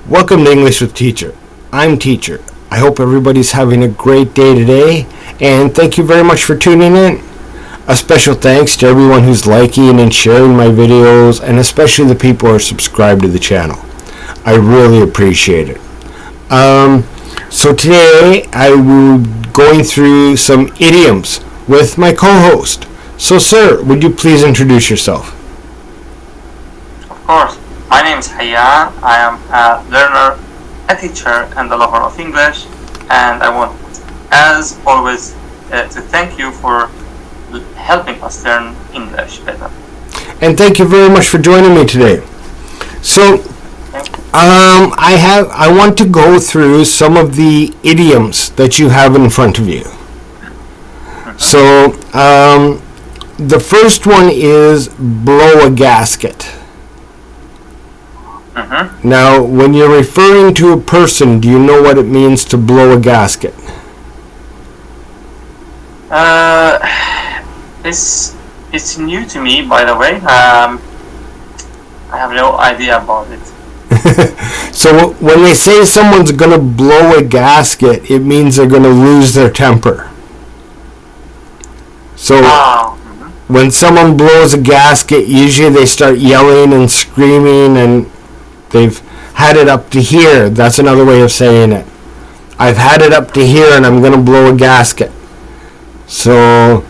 Welcome to English with Teacher. I'm Teacher. I hope everybody's having a great day today, and thank you very much for tuning in. A special thanks to everyone who's liking and sharing my videos, and especially the people who are subscribed to the channel. I really appreciate it. So today I will be going through some idioms with my co-host. So sir, would you please introduce yourself? Of course. My name is Hayyan. I am a learner, a teacher, and a lover of English. And I want, as always, to thank you for helping us learn English better. And thank you very much for joining me today. So, I want to go through some of the idioms that you have in front of you. So, the first one is blow a gasket. Now, when you're referring to a person, do you know what it means to blow a gasket? It's new to me, by the way. I have no idea about it. So when they say someone's going to blow a gasket, it means they're going to lose their temper. So when someone blows a gasket, usually they start yelling and screaming, and they've had it up to here. That's another way of saying it. I've had it up to here and I'm going to blow a gasket. So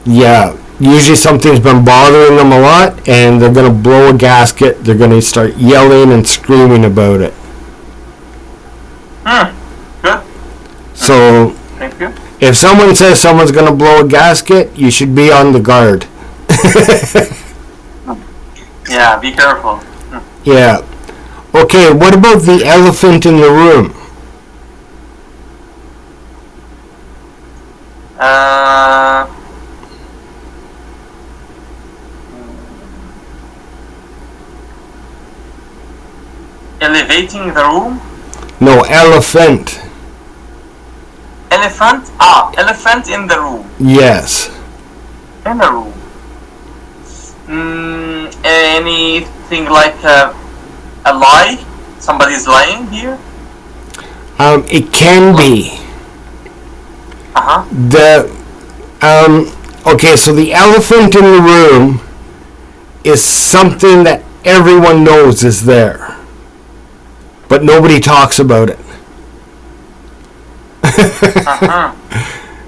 usually something's been bothering them a lot and they're going to blow a gasket. They're going to start yelling and screaming about it. Good. So Thank you. if someone says someone's going to blow a gasket, you should be on the guard. Yeah, be careful. Yeah. Okay, what about the elephant in the room? Elevating the room? No, elephant. Elephant? Elephant in the room. Yes. In the room. Anything like a lie? Somebody's lying here? It can be. Okay, so the elephant in the room is something that everyone knows is there, but nobody talks about it.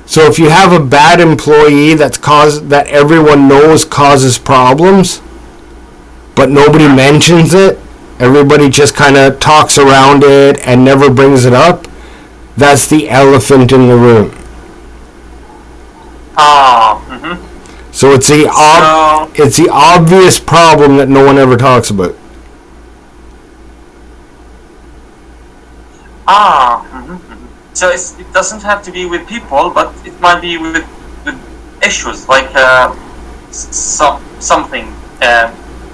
So if you have a bad employee that everyone knows causes problems, but nobody mentions it, everybody just kind of talks around it and never brings it up, that's the elephant in the room. So it's the obvious problem that no one ever talks about. So it doesn't have to be with people, but it might be with issues like something.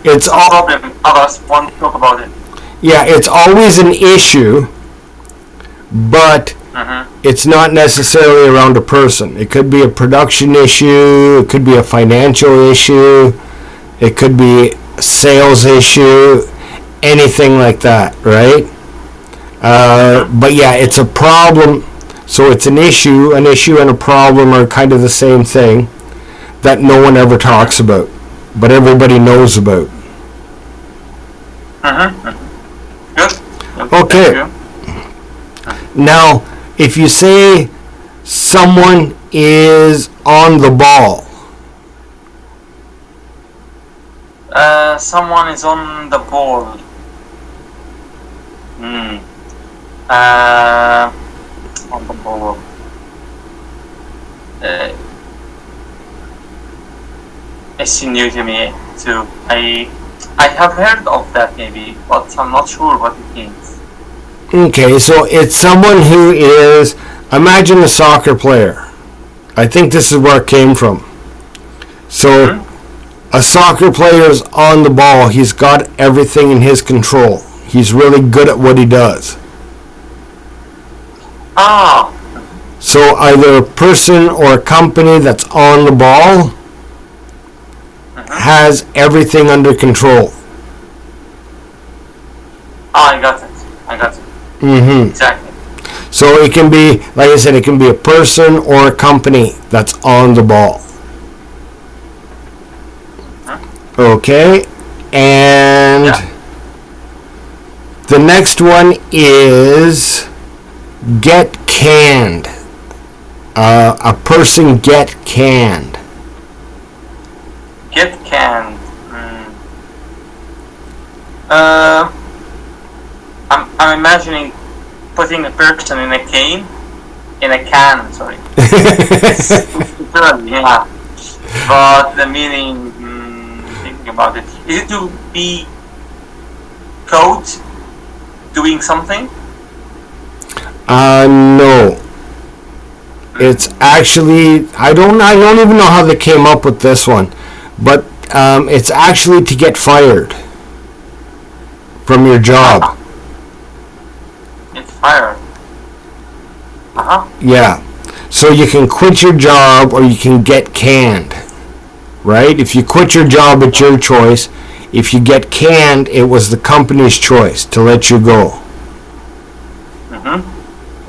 It's a problem. Others want to talk about it. Yeah, it's always an issue, but it's not necessarily around a person. It could be a production issue, it could be a financial issue, it could be a sales issue, anything like that, right? But yeah, it's a problem. So it's an issue and a problem are kind of the same thing that no one ever talks about, but everybody knows about. Good. Okay. Now, if you say someone is on the ball. Someone is on the ball. On the ball. It's new to me too. I have heard of that maybe, but I'm not sure what it means. Okay, so it's someone who is, imagine a soccer player. I think this is where it came from. So a soccer player is on the ball. He's got everything in his control. He's really good at what he does. So either a person or a company that's on the ball has everything under control. Oh, I got it. I got it. Mm-hmm. Exactly. So it can be, like I said, it can be a person or a company that's on the ball. Okay, and the next one is get canned. A person get canned. Get canned. I'm imagining putting a person in a can. Sorry. Yeah. But the meaning, thinking about it, is it to be caught doing something? No. It's actually, I don't even know how they came up with this one, but it's actually to get fired from your job. Get fired. Yeah. So you can quit your job or you can get canned. Right? If you quit your job, it's your choice. If you get canned, it was the company's choice to let you go.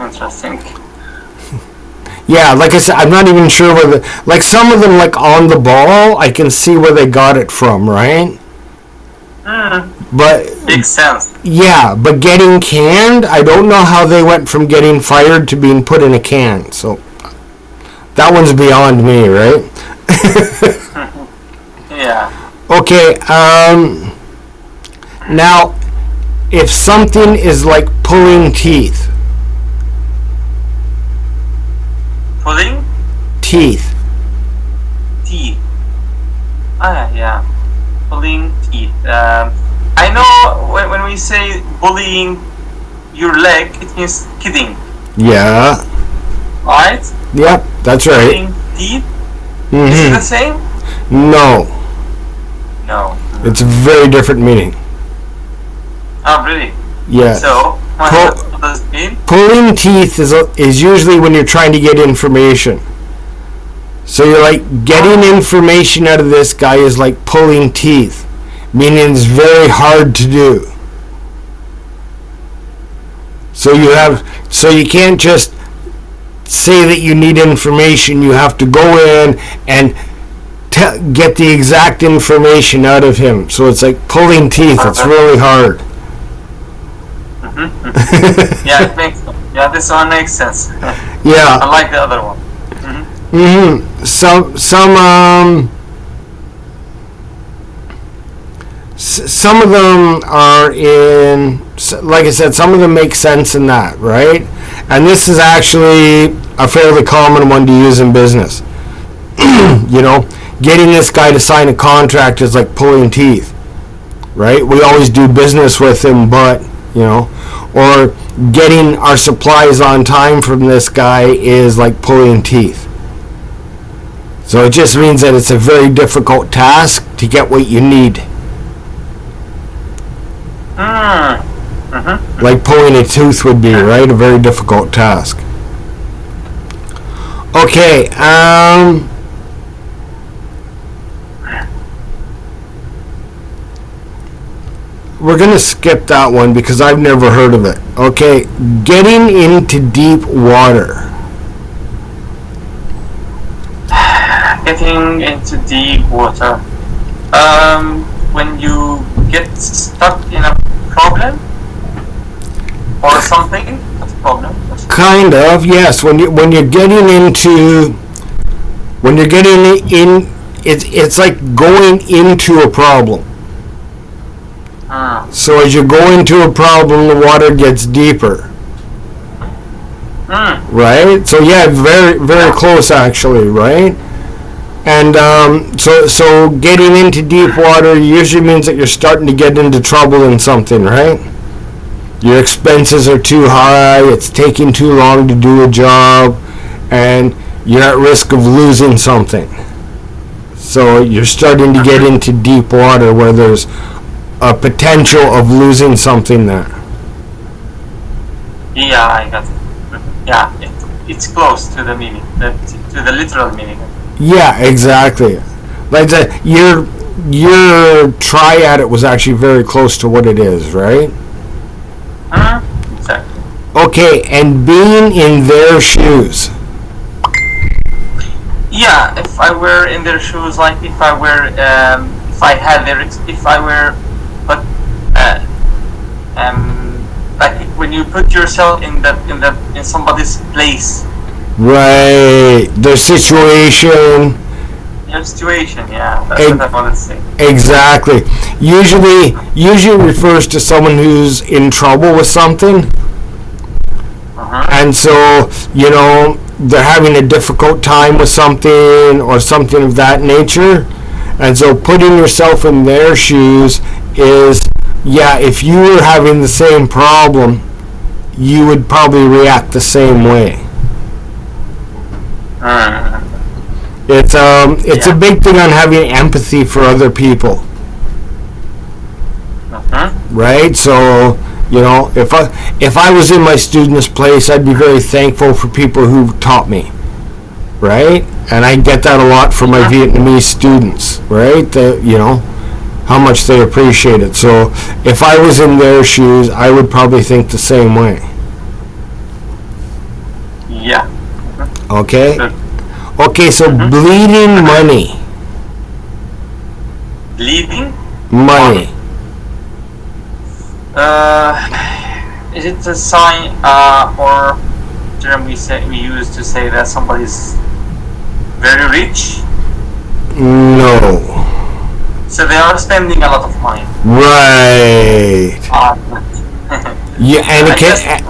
Interesting. Yeah, like I said, I'm not even sure whether, like some of them, like on the ball, I can see where they got it from, right? But makes sense. Yeah, but getting canned, I don't know how they went from getting fired to being put in a can. So that one's beyond me, right? Yeah. Okay. Now, if something is like pulling teeth. Pulling? Teeth. Teeth. Yeah. Pulling teeth. I know when we say bullying your leg, it means kidding. Yeah. Right? Yep, that's right. Pulling teeth? Is it the same? No. No. It's a very different meaning. Oh, really? Yeah. So, what does it mean? Pulling teeth is usually when you're trying to get information. So you're like, getting information out of this guy is like pulling teeth, meaning it's very hard to do. So you can't just say that you need information. You have to go in and get the exact information out of him. So it's like pulling teeth. It's really hard. Yeah, it makes. Yeah, this one makes sense. Yeah. I like the other one. Some of them are in, like I said, some of them make sense in that, right? And this is actually a fairly common one to use in business. Getting this guy to sign a contract is like pulling teeth, right? We always do business with him, but, or getting our supplies on time from this guy is like pulling teeth. So it just means that it's a very difficult task to get what you need. Like pulling a tooth would be, right? A very difficult task. Okay, we're going to skip that one because I've never heard of it. Okay, getting into deep water. Getting into deep water. When you get stuck in a problem or something. What's a problem? Kind of, yes. When you're getting in, it's like going into a problem. So as you go into a problem, the water gets deeper. Right? So yeah, very, very close actually, right? And so getting into deep water usually means that you're starting to get into trouble in something, right? Your expenses are too high, it's taking too long to do a job, and you're at risk of losing something. So you're starting to get into deep water where there's a potential of losing something there. Yeah, I got it. Yeah, it's close to the meaning, to the literal meaning. Yeah, exactly. Like that, your try at it was actually very close to what it is, right? Exactly. Okay, and being in their shoes. Yeah, if I were in their shoes, like if I were, if I had their, if I were, but, like when you put yourself in somebody's place, Right, their situation. your situation, yeah, that's what I wanted to say. Exactly. Usually refers to someone who's in trouble with something. And so, they're having a difficult time with something or something of that nature. And so putting yourself in their shoes is, if you were having the same problem, you would probably react the same way. It's a big thing on having empathy for other people. Right? So, if I was in my student's place, I'd be very thankful for people who taught me, right? And I get that a lot from my Vietnamese students, right? How much they appreciate it. So if I was in their shoes, I would probably think the same way. Yeah. Okay? Okay, so bleeding money. Bleeding? Money. Is it a sign or term we use to say that somebody's very rich? No. So they are spending a lot of money. Right. Yeah,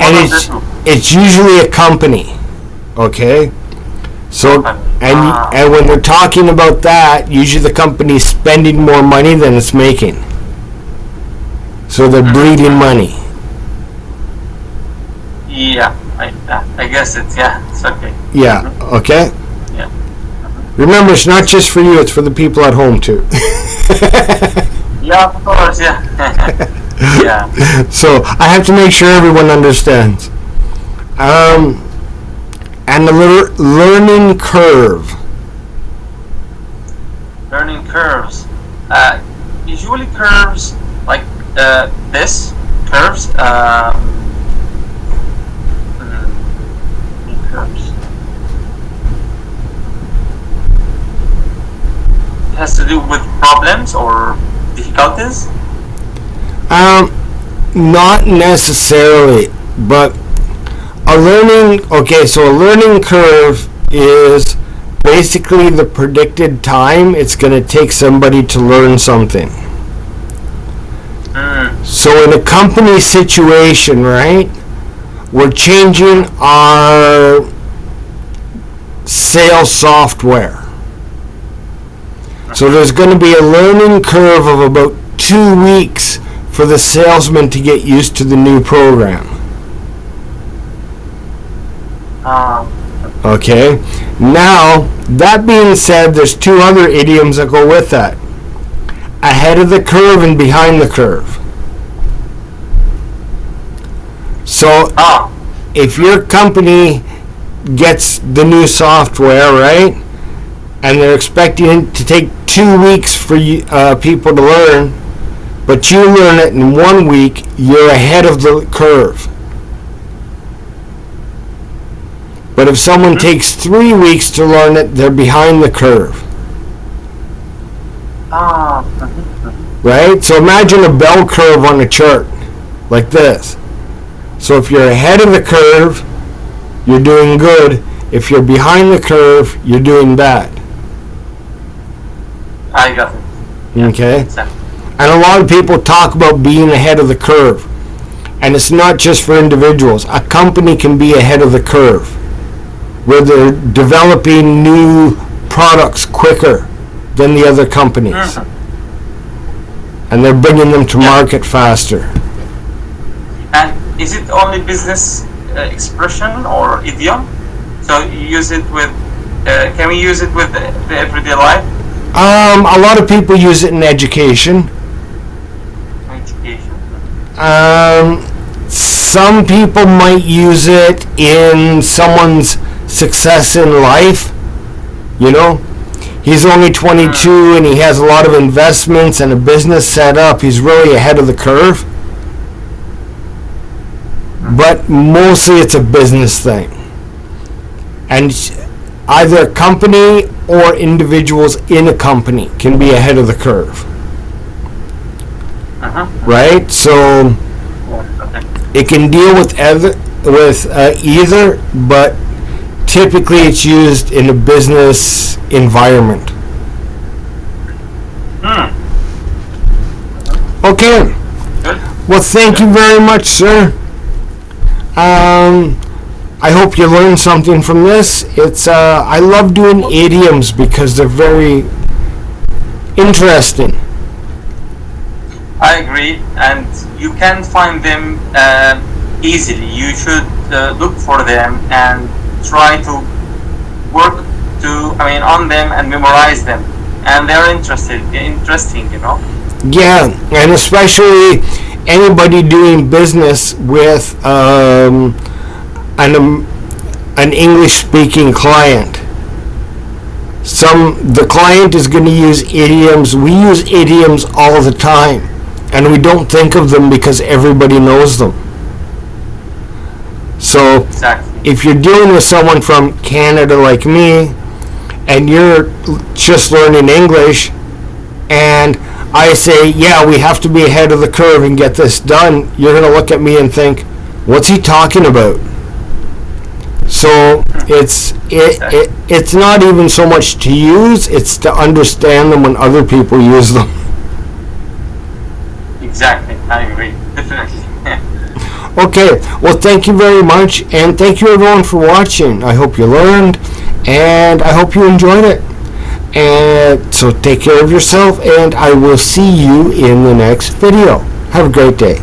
and it's usually a company. Okay? So and when they're talking about that, usually the company's spending more money than it's making. So they're bleeding money. Yeah, I guess it's okay. Yeah, okay? Yeah. Remember, it's not just for you, it's for the people at home too. Yeah, of course, yeah. Yeah. So I have to make sure everyone understands. And the learning curve. Learning curves. Usually curves like this curves. Curves. It has to do with problems or difficulties. Not necessarily, but a learning curve is basically the predicted time it's going to take somebody to learn something. So in a company situation, right, we're changing our sales software. So there's going to be a learning curve of about 2 weeks for the salesman to get used to the new program. Okay. Now, that being said, there's two other idioms that go with that. Ahead of the curve and behind the curve. So, if your company gets the new software, right, and they're expecting it to take 2 weeks for people to learn, but you learn it in 1 week, you're ahead of the curve. But if someone takes 3 weeks to learn it, they're behind the curve. Right? So imagine a bell curve on a chart, like this. So if you're ahead of the curve, you're doing good. If you're behind the curve, you're doing bad. I got it. Okay? And a lot of people talk about being ahead of the curve. And it's not just for individuals. A company can be ahead of the curve, where they're developing new products quicker than the other companies. And they're bringing them to market faster. And is it only business expression or idiom? So you use it with, can we use it with the everyday life? A lot of people use it in education. Some people might use it in someone's success in life. He's only 22 and he has a lot of investments and a business set up. He's really ahead of the curve. but mostly it's a business thing. And either a company or individuals in a company can be ahead of the curve. Right? So it can deal with either, but typically it's used in a business environment. Okay. Well, thank you very much, sir. I hope you learned something from this. I love doing idioms because they're very interesting. I agree, and you can find them easily. You should look for them and try to work on them and memorize them. And they're interesting, you know. Yeah, and especially anybody doing business with an English-speaking client. The client is going to use idioms. We use idioms all the time, and we don't think of them because everybody knows them. So if you're dealing with someone from Canada like me, and you're just learning English, and I say, yeah, we have to be ahead of the curve and get this done, you're going to look at me and think, what's he talking about? So it's not even so much to use, it's to understand them when other people use them. Exactly, I agree, definitely. Okay, well, thank you very much, and thank you everyone for watching. I hope you learned, and I hope you enjoyed it. And so take care of yourself, and I will see you in the next video. Have a great day.